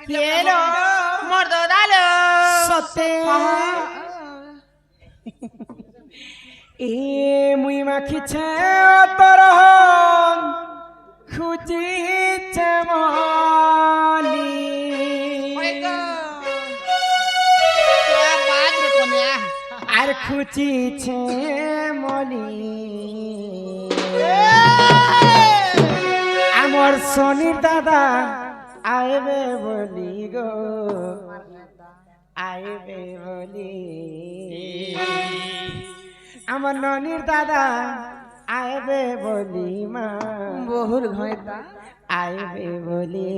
Quiero mordodalo. Sote. E মুই মাখিছে তরহন খুঁজিছে মলি আর খুঁজিছে মলি আমার সনির দাদা আইবে বলি গো আইবে বলি আমার ননির দাদা আইবে বলি মা বহুর ঘয়তা আইবে বলি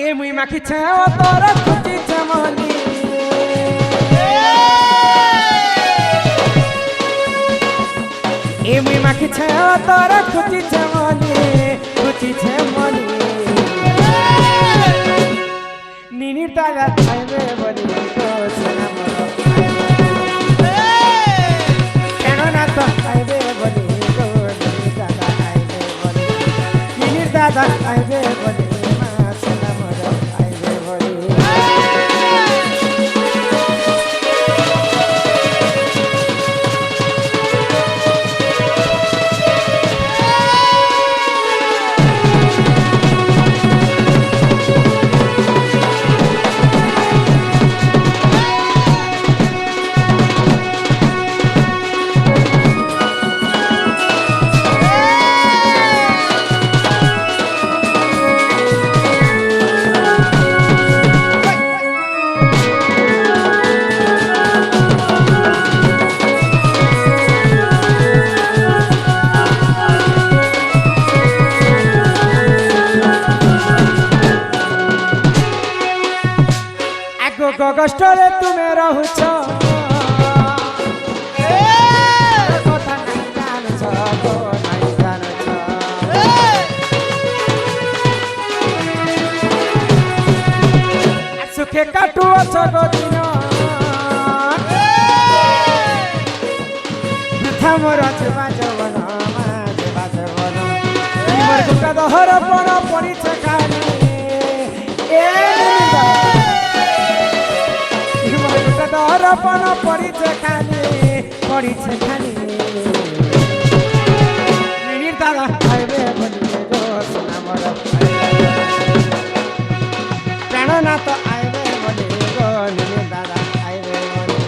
এ মুই মাখিছে ও তোর খুঁজিছে মলি এ মুই মাখিছে ও তোর খুঁজিছে মলি খুঁজিছে মলি নিনির দাদা আইবে বলি গো সোনা মর কেন না তো আইবে বলি গো নিনির দাদা আইবে বলি নিনির দাদা আইবে বলি মা সোনা মর আইবে বলি কষ্টরে তুমি রহুছ কথা নাই জানছ গো নাই জানছ সুখে কাটুছ গো দিন বৃথা মোর যেবা যৌবন যেবা যৌবন মোর গোটা দহর পণ পড়িছে খালি দরপণ পড়িছে খালি নিনির দাদা আইবে বলি গো সোনা মর প্রাণনাথ আইবে বলি গো নিনির দাদা আইবে বলি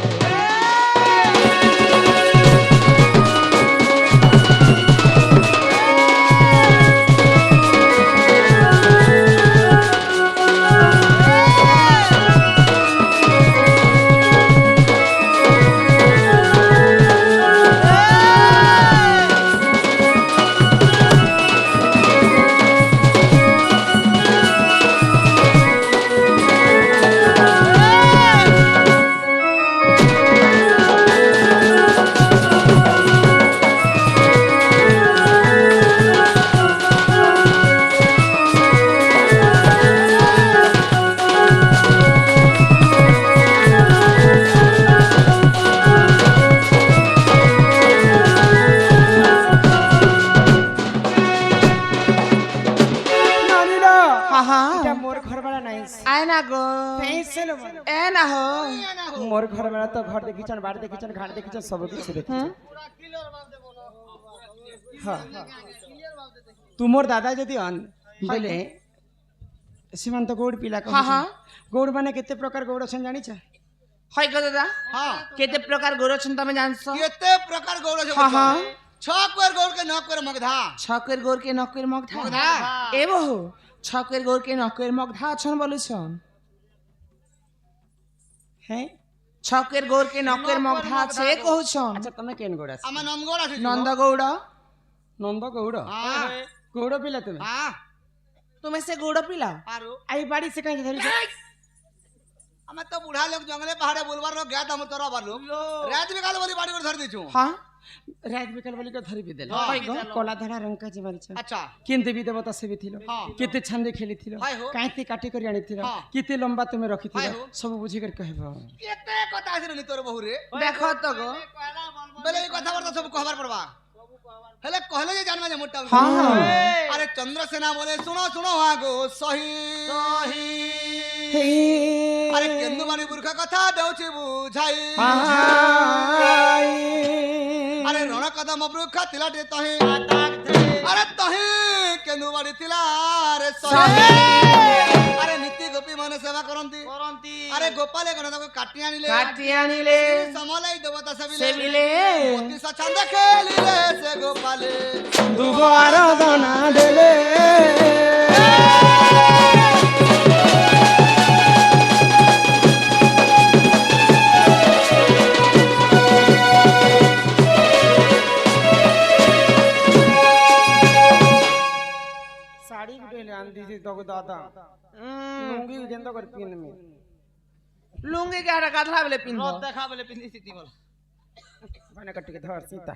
मोर घर में तो घर देखिछन बाड़ देखिछन घाट देखिछन सब कुछ देखिछन हां तुमोर दादा जदी अन बोले सीमांत गौड़ पिला कह हां गौड़ माने केते प्रकार गौड़ छन जानि छ हाय गो दादा हां केते प्रकार गौड़ छन तमे जानछ केते प्रकार गौड़ छ हां छकर गौड़ के नकर मगधा छकर गौड़ के नकर मगधा ए बहु छकर गौड़ के नकर मगधा छन बोलु छन हैं छकर गौड़ के नकर मगधा छे कहू छन अच्छा तमे केन गौड़ आछ हम नंद गौड़ आछ नंद गौड़ हां गौड़ पिला तुमे हां तुमे से गौड़ पिला आरो आई बाड़ी से कहीं धरि हम तो बूढ़ा लोग जंगले पहाड़े बोलबार लो गया हम तोरा बार लो रात में काल बोली बाड़ी कर धर देछु हां रात बिकल बोली को धरि भी देले कोला धरा रंग का जीवन छ अच्छा किन देवी देवता से भी थिलो केते छंदे खेली थिलो काईती काटी करी आनी थिलो केते लंबा तुमे रखी थिलो सब बुझी कर कहबो केते कथा से नि तोर बहु रे देखो तो गो बेले कथा बरता सब कहबार पड़बा हेले कहले जे जानबे जे मोटा हाँ, हाँ। अरे चंद्रसेना बोले सुनो सुनो हाँ गो सही अरे केंदुमानी बुर्खा कथा देउछि बुझाई अरे रण कदम वृक्ष तिलाटे तहे अरे तहे केंदुमानी तिला रे सहे अरे नीति गोपी माने सेवा करंती अरे गोपाले गण ताको काटी आनिले समलाई देवता सेविले मोती सचंद खेलिले से गोपाले दुगो आराधना देले साड़ी गुटे ले आंदी थी तो दादा लुंगी जेंतो कर पिन में लुंगी के हटा गाधला बेले पिन देखा बोले पिंदी सिटी बोल बने कट के धर सीता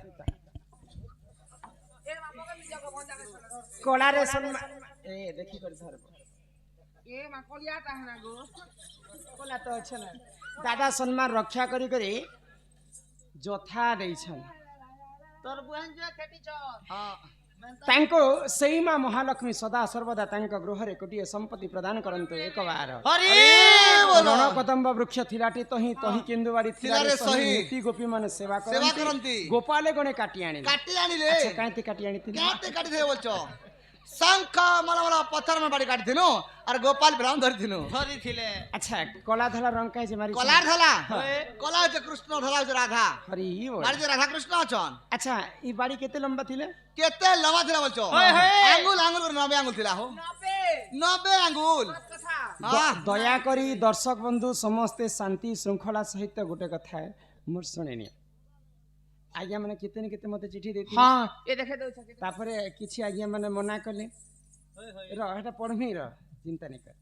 कोला रे सन्मा ए देखी कर धर ए मा कोलिया ता हना गो कोला तो अच्छा ना दादा सम्मान रक्षा करी करी जोथा देइछन तोर बुहन जे खेती छ हां तांको सेई मां महालक्ष्मी सदा सर्वदा तांको गृहरे कोटिए संपत्ति प्रदान करंतो एक बार हरि बोलो रण कदम्ब वृक्ष थिलाटी तही तही केंदुवाड़ी थिलारे सही नीति गोपी माने सेवा करंती गोपाले गणे काटी आनिले अच्छा कांती काटी आनी थिले काटे काटी दे बोलछो शंख मला पत्थर में बाड़ी काटी थिनो और गोपाल ब्राह्मण धरी थिले अच्छा कला धला रंग काहे जे मारी कलार धला कला जे कृष्ण धला जे राधा हरि बोल बाड़ी जे राधा कृष्ण अछन अच्छा ई बाड़ी केते लंबा थिले केते लंबा थिला बोलछो आंगुल आंगुल 90 आंगुल थिला हो 90 आंगुल दया करी दर्शक बंधु समस्ते शांति श्रृंखला सहित गोटे कथा है मोर सुनेनी आज्ञा माने केते न केते मते चिट्ठी देती हां ए देखे दउ छके तापरे किछि आज्ञा माने मना कले र एटा पढमी र चिंता नै कर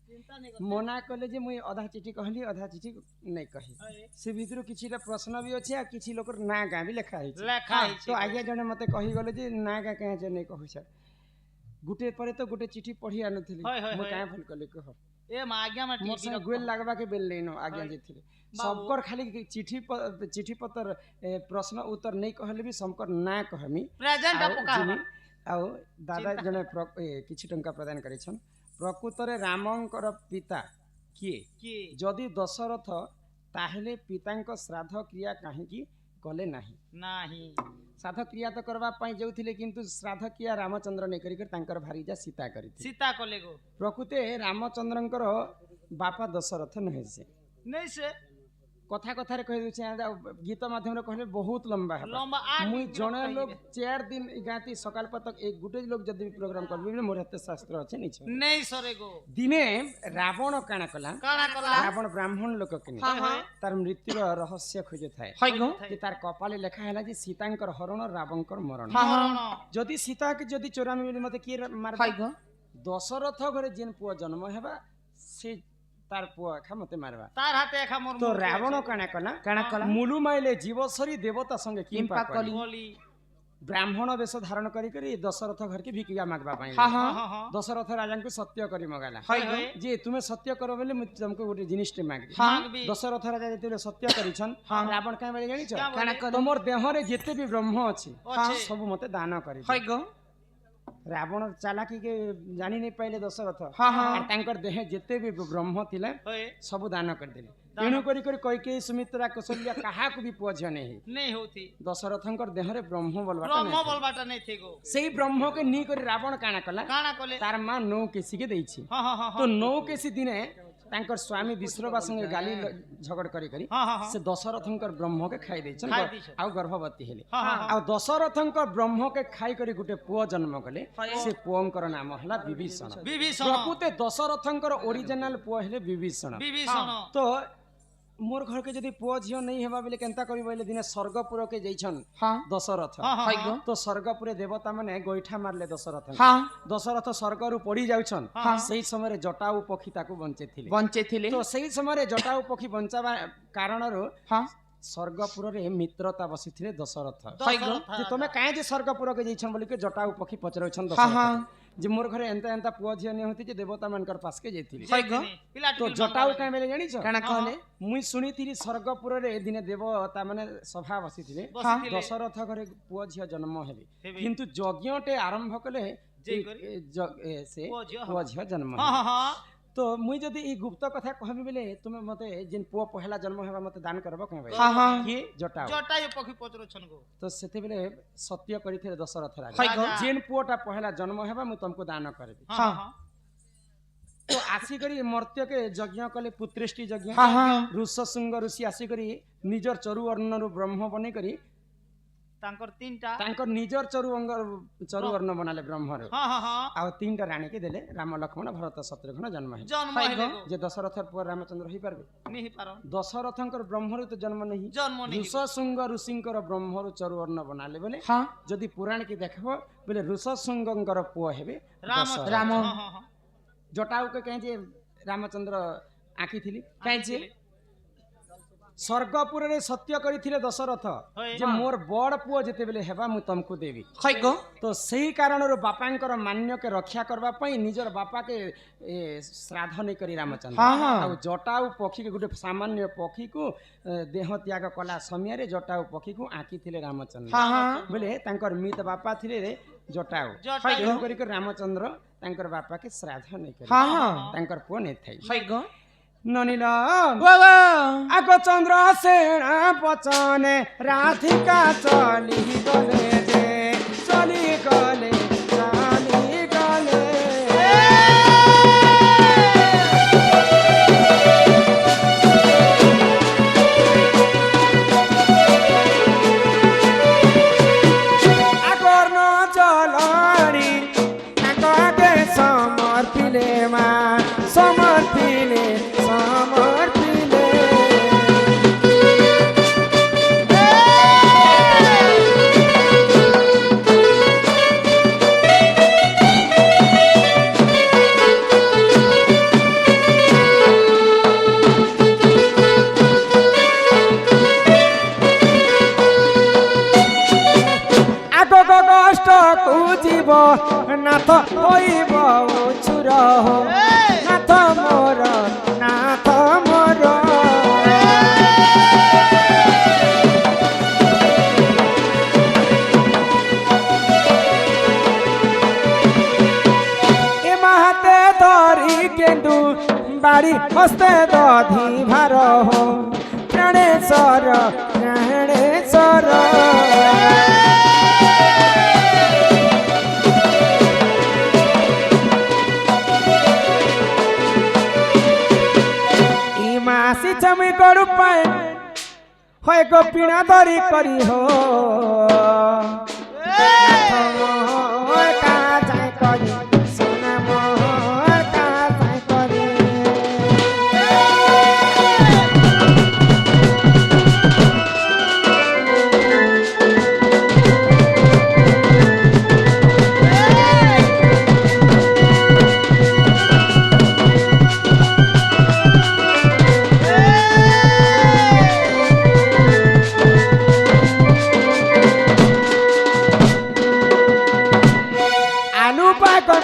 मना कले जे मुई आधा चिट्ठी कहली आधा चिट्ठी नै कहि से भितरु किछिटा प्रश्न भी अछि आ किछि लोकर ना गा भी लेखा है तो आज्ञा जने मते कहि गले जे ना गा कहे जे नै कहू छ गुटे परे तो गुटे चिट्ठी पढी आनथिली मो काहे भूल कले कह ए मा आज्ञा मा मोर से गोल लागबा के बेल लेनो आज्ञा जे थिले सबकर खाली चिट्ठी पत्र प्रश्न उत्तर नहीं कहले भी सबकर ना कहमी प्रेजेंट अपका आ दादा जने किछि टंका प्रदान करिछन प्रकृतरे रामंकर पिता किए जदि दशरथ ताहेले पितांक श्राद्ध क्रिया काहे की कले नाही श्राद्ध क्रिया तो करबा पई जाउथिले किंतु श्राद्ध क्रिया रामचंद्र नै करी कर तांकर भारीजा सीता करी सीता कले गो प्रकृते रामचंद्रंकर बापा दशरथ नहि से कथा कथा रे कहि दउ छै गीत माध्यम रे कहले बहुत लंबा है मुई जने लोग 4 दिन गाती सकाल तक एक गुटे लोग जदी प्रोग्राम करबे मोर हते शास्त्र अछि नै सरे गो दिने रावण काना कला रावण ब्राह्मण लोक के तार मृत्यु रहस्य खोजे थाए कि तार कपाले लेखा हैला जे सीतांकर हरण रावणकर मरण जदी सीता के जदी चोरा में मते की मार दशरथ घरे जेन पुआ जन्म हेबा से तार पुआ खा मते मारबा तार हाथे एखा मोर तो रावण काना कला मुलु माइले जीवसरी देवता संगे किंपा कली ब्राह्मण वेश धारण करी करी दशरथ घर के भिकिया मागबा पाई दशरथ राजा को सत्य करी मगाला जे तुमे सत्य करो बेले मु तुमको गोटे जिनिस टे मागबी दशरथ राजा जेते सत्य करिछन रावण काहे बेले जानि छ तमोर देह रे जेते भी ब्रह्म अछि सब मते दान करी रावण चालाकी के जानी नहीं पाइले दशरथ और तांकर देह जेते भी ब्रह्म थिले सब दान कर देले तेणु करी कैकेयी सुमित्रा कौशल्या कहा को भी पुआ झियो नहीं होती दशरथंकर देह रे ब्रह्म बोलबाटा नहीं थे गो सेही ब्रह्म के नी करी रावण काना कले तार मां नौ केसी के देइछि तो नौ केसी दिने तांकर स्वामी विश्रवा संगे गाली झगड़ करी करी से दशरथंकर ब्रह्म के खाई देछन आ गर्भवती हेले आ दशरथंकर ब्रह्म के खाई करी गुटे पुआ जन्म कले से पुअंकर नाम हला विभीषण प्रकृते दशरथंकर ओरिजिनल पुआ हेले विभीषण तो मोर घर के जदी पुआ झियो नहीं हेबा बेले केनता करी बोले दिने स्वर्गपुर के जइछन दशरथ तो स्वर्गपुर देवता माने गोइठा मारले दशरथ दशरथ स्वर्ग रु पड़ी जाउछन सेही समय रे जटाऊ पक्षी ताकू बंचे थिले तो सेही समय रे जटाऊ पक्षी बंचाबा कारण रो स्वर्गपुर रे मित्रता बसिथिले दशरथ जे तमे काहे जे स्वर्गपुर के जइछन बोली के जटाऊ पक्षी पचरछन दशरथ जे मोर घरे एंता एंता पुआ झिया नहीं होती जे देवता मानकर पास के जेथिली हई गो तो जटाऊ काहे बेले जानि छ काना कहले मुई सुनिथिली स्वर्गपुर रे दिने देवता माने सभा बसिथिले दशरथ घरे पुआ झिया जन्म हेबे किंतु यज्ञटे आरंभ कले से पुआ झिया जन्म तो मुई जदी ई गुप्त कथा कहबी बेले तुमे मते जिन पुआ पहला जन्म हेबा मते दान करबो कहबे हां हां कि जटाऊ जटायु पखी पचरो छन गो तो सेते बेले सत्य करिथिले दशरथ हई गो राजा जिन पुआटा पहला जन्म हेबा मु तुमको दान करबी हां तो आसी करी मर्त्य के यज्ञ कले पुत्रेष्टि यज्ञ हां हां ऋष सिंह ऋषि आसी करी निजर चरु अर्ण रु ब्रह्म बने करी तांकर तीनटा तांकर निजर चरु अर्ण बनाले ब्रह्म रे हां हां हां आ तीनटा रानी के देले राम लक्ष्मण भरत शत्रुघ्न जन्म है जन्म हेले जे दशरथ पर रामचंद्र ही पारबे नहीं पारो दशरथंकर ब्रह्म रे तो जन्म नहीं जन्म नहीं ऋष सिंह ऋषिंकर ब्रह्म रु चरु अर्ण बनाले बोले हां जदि पुराण के देखबो बोले ऋष सिंहंकर पुआ हेबे राम जटाऊ के कहे जे रामचंद्र आकी थिली काई जे स्वर्गपुर रे सत्य करिथिले दशरथ जे मोर बड़ पुओ जेते बेले हेबा मु तुमको देबी हई गो तो सही कारण रो बापांकर मान्य के रक्षा करबा पई निजर बापा के श्राद्ध नै करी रामचंद्र हां हां आ जटाऊ पक्षी के गुटे सामान्य पक्षी को देह त्याग कला समय रे जटाऊ पक्षी को आकी थिले रामचंद्र हां हां बोले तांकर मित बापा थिले रे जटाऊ हई करी के रामचंद्र तांकर बापा के श्राद्ध नै करी हां हां तांकर पुओ नै थाई हई गो ननिला वो वो आगो चंद्र सेना पचने राधिका चली गले जे चली गले चली गले आगोर न चलरी आगे समर्पिले मा समर्पिले नाथ होइब उछुर नाथ मोर नाथ मोर ए माते धरी केन्दु बाड़ी हस्ते दधी भार हो प्राणेश्वर प्राणेश्वर चमी करू पाए होय गोपीना दरी करी हो का जाय करी सोना मोह का जाय करी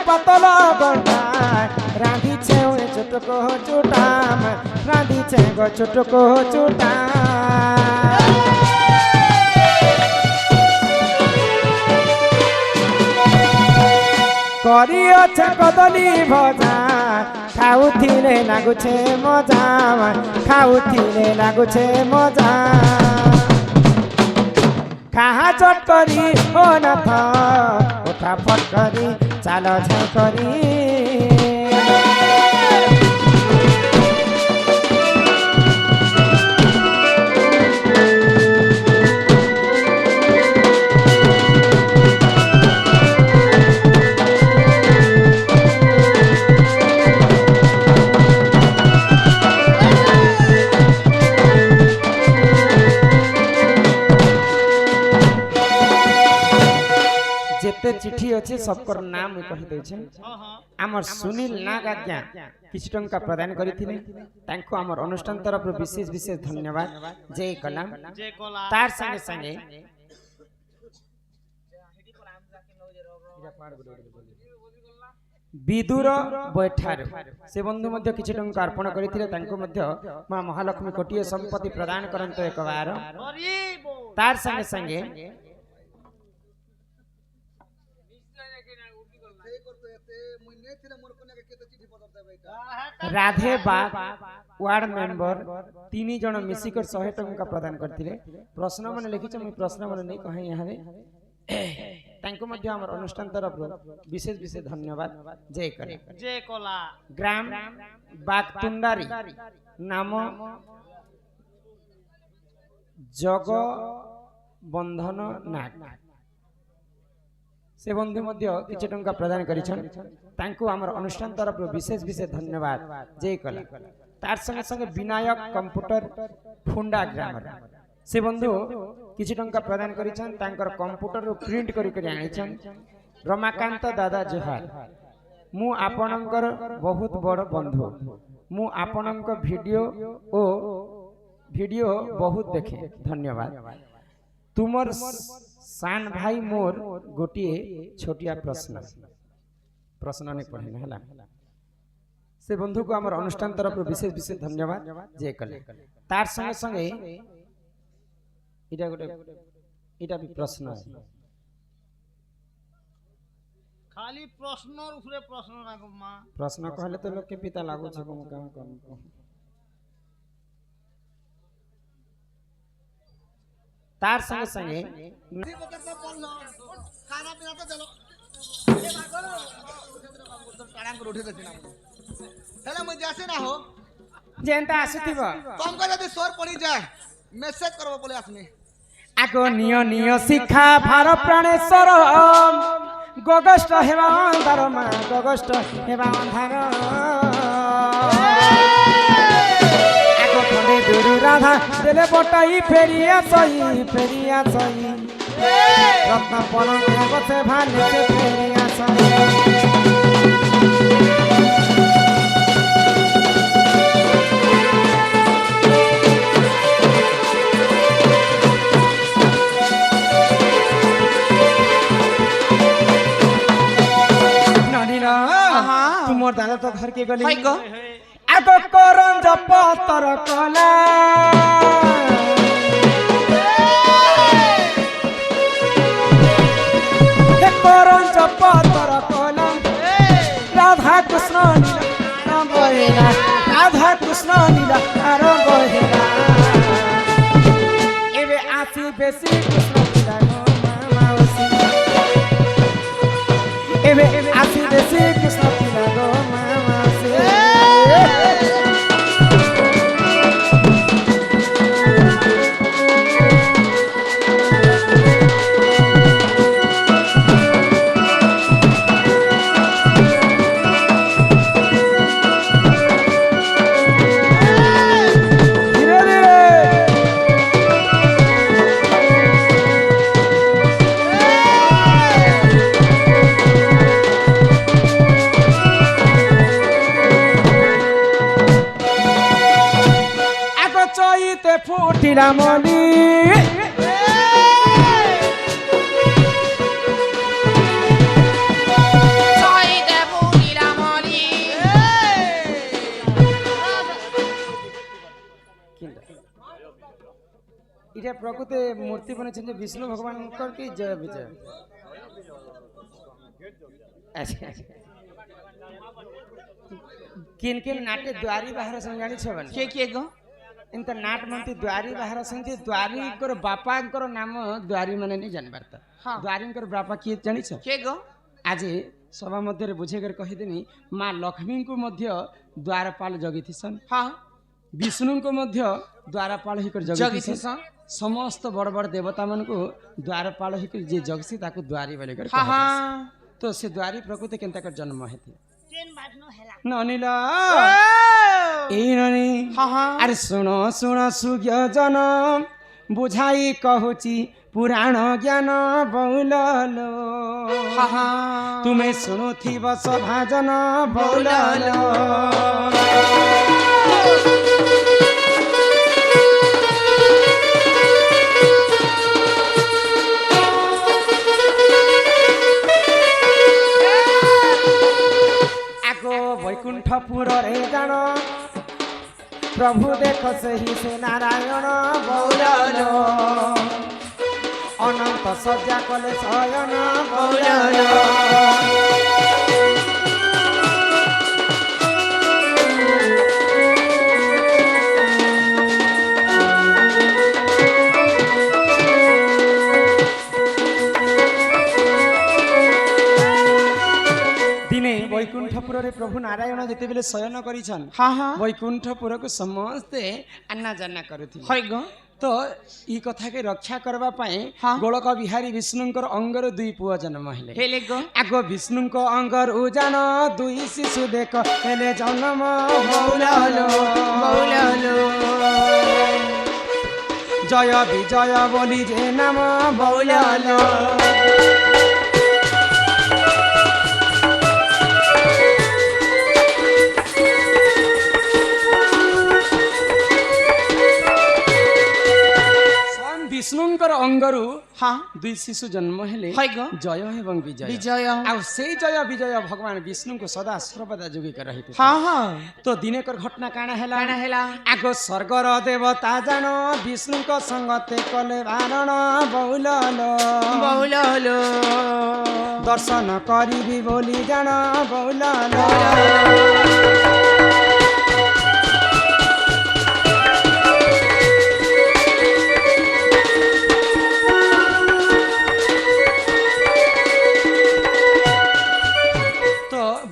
पतला गंडा रांधी छे चुटको चुटाम रांधी छे गो चुटको चुटा करी अच्छे कदली भजा खाउथिले लागुछे मजा खाउथिले लागुछे मजा कहाँ चट करी हो न था उठा फट करी चालो झै करी जेते चिठी अच्छे सबकर नाम कहि दै छै हमर सुनील नाग आज्ञा किछ टंका प्रदान करिथिले तांको हमर अनुष्ठान तरफ विशेष विशेष धन्यवाद जय कलाम तार संगे संगे विदुर बैठार से बंधु मध्य किछि टंका अर्पण करथिले तांको मध्य मां महालक्ष्मी कोटिए संपत्ति प्रदान करंतो एक बार तार संगे संगे राधे बाग वार्ड मेंबर 3 जन मिसिकर 100 टंका प्रदान करथिले प्रश्न मन लिखिछ मैं प्रश्न मन नै कहि यहाँ रे तांको मध्य हमर अनुष्ठान तरफ विशेष विशेष धन्यवाद जय करे जय कोला ग्राम बागतुंडारी नाम जग बंधन नाग से बंधु मध्य किछि टंका प्रदान करिछन तांको हमर अनुष्ठान तरफ विशेष विशेष धन्यवाद जय कला तार संगे संगे विनायक कंप्यूटर फुंडा ग्राम से बंधु किछि टंका प्रदान करिछन तांकर कंप्यूटर रो प्रिंट करि करि आनिछन रमाकांत दादा जोहार मु आपनकर बहुत बड़ बंधु मु आपनक वीडियो बहुत देखे धन्यवाद तुमर सान भाई मोर गोटिए छोटिया प्रश्न नहीं पढ़े हला से बंधु को हमर अनुष्ठान तरफ विशेष विशेष धन्यवाद जय कले तार संगे संगे इटा भी प्रश्न है खाली प्रश्न ऊपरे प्रश्न राखो मां प्रश्न कहले तो लोग के पिता लागो छ हम काम करम तार संगे संगे खाना पीना तो चलो हेलो मुझे आसे ना हो जेंता आसीथिबो तुमको यदि स्वर पड़ी जाए मेसेज करबो बोले आसनी आगो नियो नियो शिक्षा भार प्राणेश्वर गगष्ट हेवा अंधार मा गगष्ट हेवा अंधार आगो खंडे दुरु राधा देले बटाई फेरिया सही रत्न पलंग बसे भाने से फेरिया सही तुमर दादा तो घर के गली आगो करन जप तर कला हे करन जप तर कला राधा कृष्ण नीला बहेला राधा कृष्ण नीला आर बहेला एबे आसी बेसी कृष्ण नीला मामासी एबे आसी बेसी कृष्ण नीला गो मामासी फुटिला मनी इटा प्रकृति मूर्ति बने विष्णु भगवान की जय विजय किन किन नाट्य द्वारी बाहर जानी छबन के गो इंत नाट मंती द्वारी बाहर संजे द्वारी कर बापा कर नाम द्वारी माने नहीं जानि बारता हां द्वारी कर बापा की जानि छ के गो आज सभा मध्य रे बुझे कर कहि देनी मां लक्ष्मी को मध्य द्वारपाल जगिथिसन हां विष्णु को मध्य द्वारपाल ही कर जगिथिसन समस्त बड़ बड़ देवता मन को द्वारपाल ही कर जे जगसी ताको द्वारी बोले कर हां हां तो से द्वारी प्रकृति केनता कर जन्म हेती केन बाजनो हेला ननिला ए ननी हां हां अरे सुनो सुनो सुज्ञ जन बुझाई कहूची पुराण ज्ञान बौललो हां हां तुम्हें सुनुथिब सभाजन बौललो प्रभु देख सही से नारायण बौललो अनंत सज्जा कले शयन बौललो वैकुंठपुर रे प्रभु नारायण जिते बेले शयन करिछन हाँ हाँ वैकुंठपुर को समस्ते आना जाना करुथि हई गो तो ई कथा के रक्षा करबा पई हाँ। गोलक बिहारी विष्णुंकर अंगर दुई पुआ जन्म हेले हेले गो आगो विष्णुंको अंगर उजान दुई शिशु देख हेले जन्म बौललो बौललो जय विजय बोली जे नाम बौललो विष्णुंकर अंगरु हाँ दुई शिशु जन्म हेले हई गो जय एवं विजय विजय आ से जय विजय भगवान विष्णु को सदा सर्वदा जोगी कर रही हाँ हाँ तो दिनेकर घटना काना हेला काना हेला आगो स्वर्गर देवता जान विष्णु को संगते कले वारण बौललो बौललो दर्शन करी बोली जान बौललो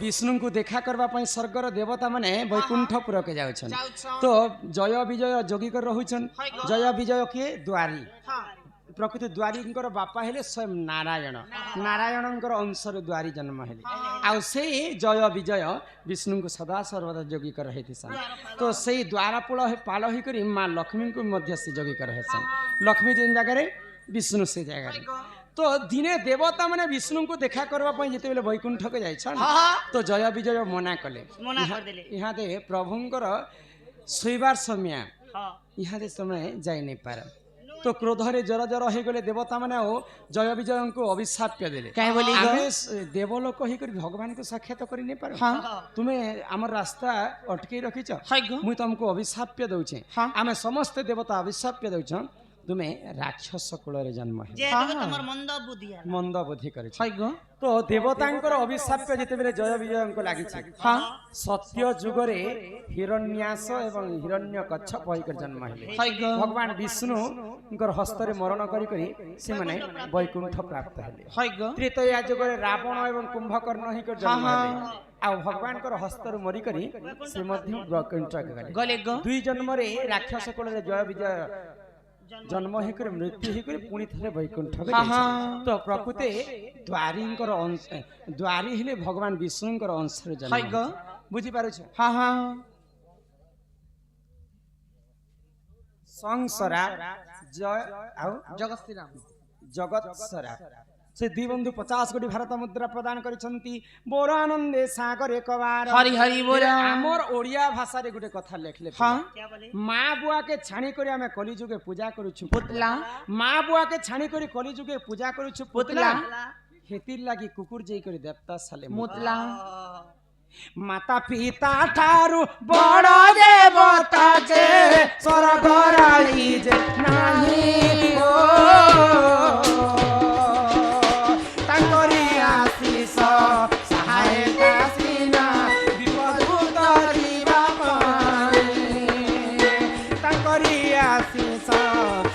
विष्णु को देखा करबा पई स्वर्गर देवता माने वैकुंठपुर के जाउछन तो जय विजय जोगी कर रहुछन जय विजय के द्वारी प्रकृत द्वारींकर बापा हेले स्वयं नारायण नारायणंकर अंशर द्वारी जन्म हेले आ से जय विजय विष्णु को सदा सर्वदा जोगी कर रहिथिसन तो से द्वारपुल पाल होई करी मां लक्ष्मी को मध्य से जोगी कर रहिसन लक्ष्मी जिन जगह रे विष्णु से जगह रे तो दिने देवता माने विष्णु को देखा करबा पई जेते बेले वैकुंठ के जाइछन तो जय विजय मना कले मना कर देले इहा दे प्रभुंकर सोइबार समय इहा दे समय जाई नै पार तो क्रोध रे जर जर हे गले देवता माने ओ जय विजय को अभिशाप्य देले काहे बोली गो आमे देवलोक हे कर भगवान को साक्षात करि नै पार हाँ तुमे हमर रास्ता अटके रखिछ हई गो मुई तुमको अभिशाप्य दउछे हाँ आमे समस्त देवता अभिशाप्य दउछन तुम्हें राक्षस कुल रे जन्म है जे तमर मंद बुद्धि करे हई गो तो देवतांकर अभिशाप्य जेते बेले जय विजय को लागि छै हाँ सत्य जुग रे हिरण्यास एवं हिरण्यकच्छप होई कर जन्म है हई गो भगवान विष्णु हस्त रे मरण करी करी से माने वैकुंठ प्राप्त हेले हई गो त्रेतया जुग रे रावण एवं कुंभकर्ण ही कर जन्म हेले आ भगवान कर हस्त रे मरी करी से मध्य वैकुंठ गले गो दुई जन्म रे राक्षस कुल रे जय विजय जन्म हेकर मृत्यु हेकर पुणी थले वैकुंठ तो प्रकृते द्वारींकर अंश द्वारी हेले भगवान विष्णुंकर अंश रे जन्म हई गो बुझी पारो छ हाँ हाँ संसरा जय आउ जगत श्री राम जगत सरा से दीबंधु 50 कोटी भारत मुद्रा प्रदान करिसंती बोर आनंदे सागर एकबार हरि हरि बोल हमर ओडिया भाषा रे गुटे कथा लेखले हाँ माँ बुआ के छाणी करी आमे कली जुगे पूजा करूछु पुतला माँ बुआ के छाणी करी कली जुगे पूजा करूछु पुतला हेतिर लागी कुकुर जेई करी देवता साले मुतला माता पिता ठारू बड़ देवता जे स्वर्ग राई जे नाही हो तांकरी आशीष सहायता सीना विपद उतरिबा पाए तांकरी आशीष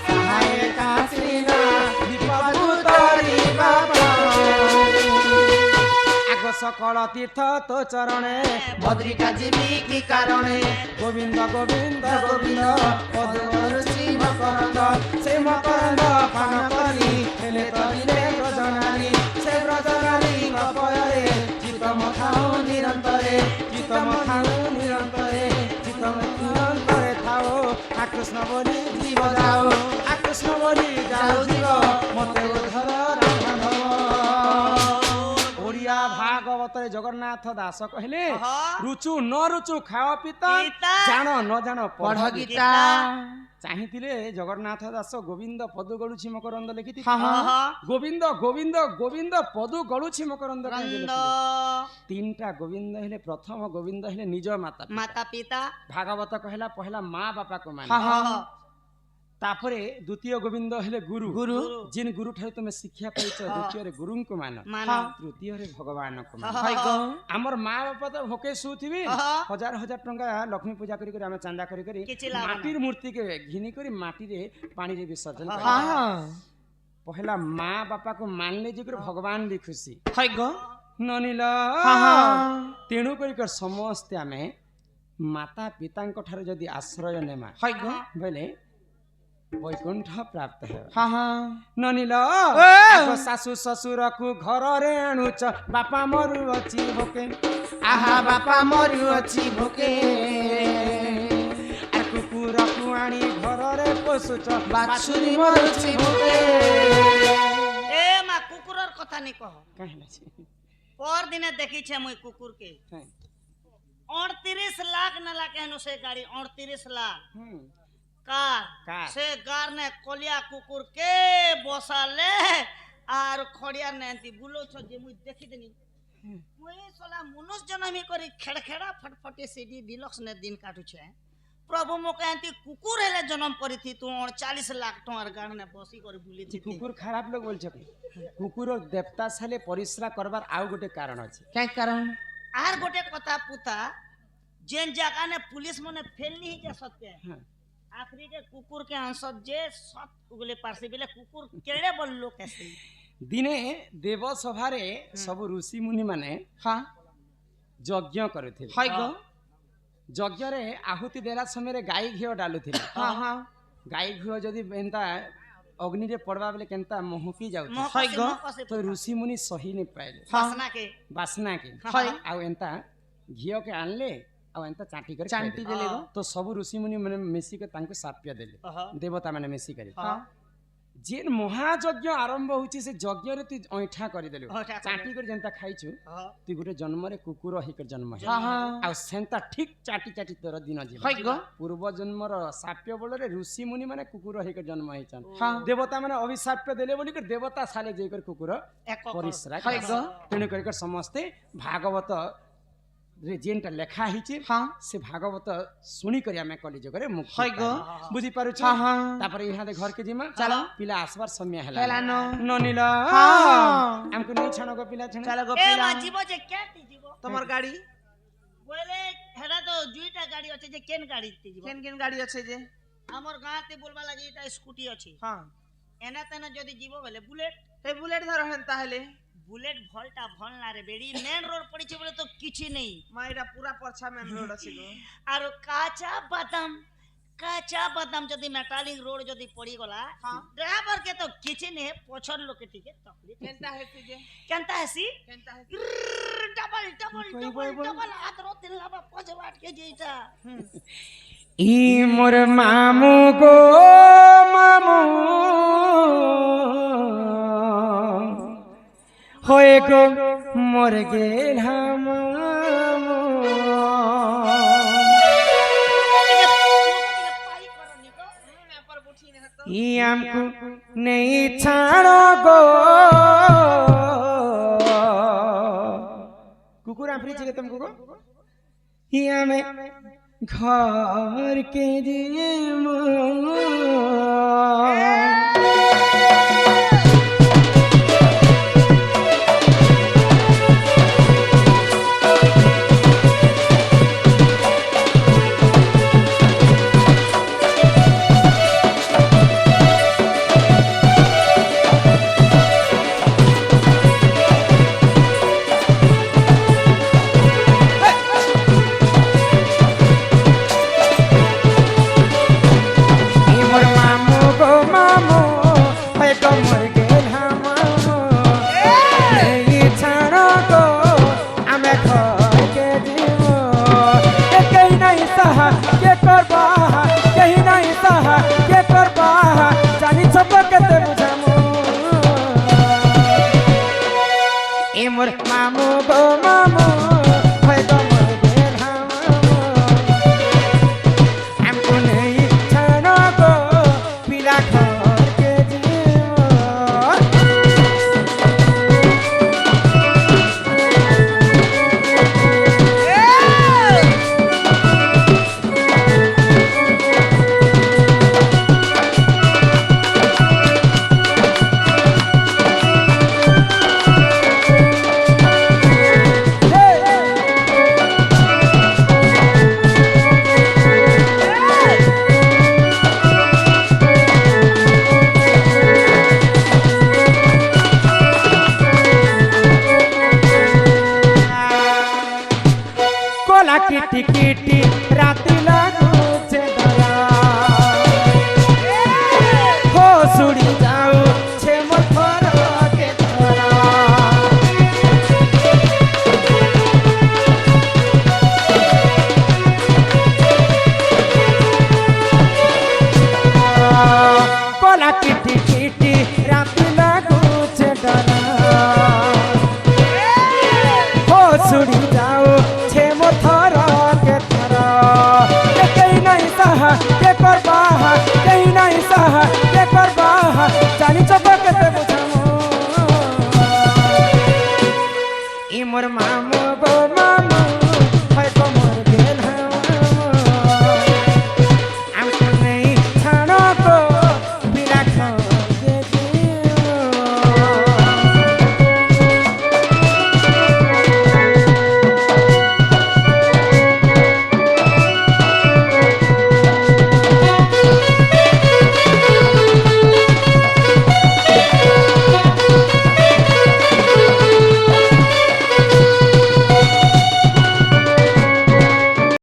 सहायता सीना विपद उतरिबा सकल तीर्थ तो चरणे बद्रिका जीवी की कारणे गोविंद गोविंद गोविंद पदवर शिव करंद से मकरंद पान करी हेले तरिले ब्रजनारी से ब्रजनारी कपयरे चित मथाओ निरंतरे चित मथाओ निरंतरे चित निरंतरे थाओ आकृष्ण बोली जीव जाओ आकृष्ण बोली जाओ जीव मते उद्धर राम ओडिया भागवत ଭାଗବତରେ ଜଗନ୍ନାଥ ଦାସ କହିଲେ ହଁ। ରୁଚୁ ନ ରୁଚୁ ଖାଅ ପିତା ପିତା। ଜାଣ ନ ଜାଣ ପଢ ପଢ ଗୀତା ଚାହିଁଥିଲେ ଜଗନ୍ନାଥ ଦାସ ଗୋବିନ୍ଦ ପଦୁ ଗଳୁଛି ମକରନ୍ଦ ଲେଖିଥିଲେ ହଁ ହଁ ଗୋବିନ୍ଦ ଗୋବିନ୍ଦ ଗୋବିନ୍ଦ ପଦୁ ଗଳୁଛି ମକରନ୍ଦ କାହିଁକି ରନ୍ଦ ଲେଖିଲେ? ତିନିଟା ଗୋବିନ୍ଦ ହେଲେ ପ୍ରଥମ ଗୋବିନ୍ଦ ହେଲେ ନିଜ ମାତା ପିତା। ମାତା ପିତା ଭାଗବତ କହିଲା ପହିଲା ମା ବାପାକୁ ମାନେ ହଁ ହଁ ତାପରେ ଦ୍ୱିତୀୟ ଗୋବିନ୍ଦ ହେଲେ ଗୁରୁ ଗୁରୁ जिन गुरु ठाରୁ ତମେ ଶିକ୍ଷା ପାଇଛ ଦ୍ୱିତୀୟରେ ଗୁରୁଙ୍କୁ ମାନ ମାନ ତୃତୀୟରେ ଭଗବାନଙ୍କୁ ମାନ ହାଇ ଗୋ ଆମର ମା ବାପା ତ ଭୋକେ ଶୁଥିବେ ହଁ। ହଜାର ହଜାର ଟଙ୍କା ଲକ୍ଷ୍ମୀ ପୂଜା କରି କରି ଆମେ ଚାନ୍ଦା କରି କରି କିଛି ଲାଭ ମାଟିର ମୂର୍ତ୍ତି କେ ଘିନି କରି ମାଟିରେ ପାଣିରେ ବିସର୍ଜନ ହଁ କରା। ହଁ ପହିଲା ମା ବାପାକୁ ମାନିଲେ ଯେ କରି ଭଗବାନ ବି ଖୁସି ହାଇ ଗୋ ନନିଲ ହଁ ହଁ ତେଣୁ କରି ସମସ୍ତେ ଆମେ ମାତା ପିତାଙ୍କ ଠାରୁ ଯଦି ଆଶ୍ରୟ ନେମା ହାଇ ଗୋ ବୋଇଲେ ବୈକୁଣ୍ଠ ପ୍ରାପ୍ତ ହେବ ହଁ ହଁ ନନିଲ ଏ! ଆଗ ଶାଶୁ ଶ୍ୱଶୁରକୁ ଘରରେ ଆଣୁଛ ବାପା ମରୁ ଅଛି ଭୋକେ ଆହା ବାପା ମରୁଅଛି ଭୋକେ ଆର କୁକୁରକୁ ଆଣି ଘରରେ ପୋଷୁଛ ବାଛୁରୀ ମରୁଛି ଭୋକେ ए मा कुकुरर कथा नहीं कह କାହିଁକି पर दिने देखी छे मुई कुकुर के 38 लाख न लाख हेनु से गाड़ी 38 लाख कार कार। से कार ने कोलिया कुकुर के बसाले आर खड़िया नेंती बुलो छ जे मुई देखी देनी मुई सोला मनुष्य जन्मी करी खेड़खेड़ा फटफटी सीडी डिलक्स ने दिन काटू छे प्रभु मो कहती कुकुर हेले जन्म करी थी तू 40 लाख टंकार गाड़ ने बसी कर बुली थी କୁକୁର ଖରାପ ଲୋକ ବୋଲଛ କି କୁକୁର ଦେବତା ସାଲେ ପରିଶ୍ରା କରବାର ଆଉ ଗୋଟେ କାରଣ ଅଛି क्या कारण आर गोटे कथा पुता जेन जगह ने पुलिस मने फेल नहीं जा सकते हाँ। आखिरी के कुकुर के अंश जे सत उगले पारसी बेले कुकुर केड़े बोल लो कैसे ଦିନେ ଦେବ ସଭାରେ ସବୁ ଋଷି ମୁନି ମାନେ हाँ ଯଜ୍ଞ କରୁଥିଲେ हाई गो ଯଜ୍ଞରେ ଆହୁତି ଦେଲା ସମୟରେ ଗାଈ ଘିଅ ଡାଲୁଥିଲେ हाँ हाँ ଗାଈ ଘିଅ ଯଦି ଏନ୍ତା ଅଗ୍ନିରେ ପଡବା ବେଲେ କେନ୍ତା ମହକି ଯାଉଛି हाय गो। ତ ଋଷି ମୁନି ସହି ନି ପାଇଲେ हंसना के ବାସ୍ନା କେ हाय ଆଉ ଏନ୍ତା ଘିଅ କେ ଆଣିଲେ ଆଉ ଏନ୍ତା ଚାଟି କରି चांटी ଖାଇଦେଲେ। देले गो ତ ସବୁ ଋଷି ମୁନି ମାନେ ମିଶିକି ତାଙ୍କୁ ସାପ୍ୟ ଦେଲେ ଦେବତା ମାନେ ମିଶିକରି हाँ ଯେନ୍ ମହାଯଜ୍ଞ ଆରମ୍ଭ ହଉଛି ସେ ଯଜ୍ଞରେ ତୁ ଅଇଠା କରିଦେଲୁ ଅଇଁଠା କରିଦେଲୁ। ଚାଟି କରି ଯେନ୍ତା ଖାଇଛୁ ତୁ ଗୋଟେ ଜନ୍ମରେ କୁକୁର ହେଇକରି ଜନ୍ମ ହେଲୁ हाँ हाँ ଆଉ ସେନ୍ତା ଠିକ ଚାଟି ଚାଟି ତୋର ଦିନ ଯିବ हाय गो ପୂର୍ବ ଜନ୍ମର ସାପ୍ୟ ବଳରେ ଋଷି ମୁନି ମାନେ କୁକୁର ହେଇକରି ଜନ୍ମ ହେଇଛନ୍ हाँ ଦେବତା ମାନେ ଅଭିଶାପ୍ୟ ଦେଲେ ବୋଲି ଦେବତା ସାଲେ ଯାଇକରି କୁକୁର एक ପରିଶ୍ରା हाय गो ତେଣୁ କରି ସମସ୍ତେ ଭାଗବତ ରେ ଯେନ୍ଟା ଲେଖା ହେଇଛି हाँ ସେ ଭାଗବତ ଶୁଣିକରି ଆମେ କଲିଯୁଗରେ ମୁକ୍ତି हाय गो ପାଇଲୁ। ବୁଝିପାରୁଛ हाँ हाँ ତାପରେ ଇହାଦେ ଘରକେ ଯିମା ଚାଲ। ପିଲା ଆସିବାର ସମୟ ହେଲା ହେଲାନ ନନିଲ हाँ ଆମକୁ ନେଇ ଛାଣ ଗो ପିଲା ଛାଣ चलो गो ए पिला मा जीवो जे केटी जीवो तमर गाड़ी बोले हेडा तो दुईटा गाड़ी अछि जे केन गाड़ी ती जीवो केन केन गाड़ी अच्छे जे हमर गां ते बोलबा लागि एटा स्कूटी अछि हाँ एना तेना जदी जीवो बोले बुलेट ए बुलेट धर हेंता हेले बुलेट भलटा भल ना रे बेडी मेन रोड पड़ी छै बोले तो किछि नहीं माइरा पूरा परछा में रोड अछि गो आरो काचा बादाम जदी मेटालिक रोड जदी पड़ी गला हाँ। ड्राइवर के तो किछि नहीं पछर लोग के टिके तकलीफ केनता हेती जे केनता हसी केनता हेती डबल डबल डबल डबल आदरो तिन लाबा पजवाट के जैसा ই মোর মামু গো মামু হয়ে গো মোর গেলাম पाई करनी तो मैं पर बुठी ने तो ই আমকু নেই ছাড়ো গো কুকুর আফরি চিকে তুমকু গো ই আমি घर के जीमो মোর মামু গো बोला किटी किटी राती लगुचे डरा हो सुड़ी जाओ छे मोथर के थरा के कहीं नहीं सहा के करबा कहीं नहीं सहा के करबा जानी चबा के ते बुझामो ई मोर मामू गो मामू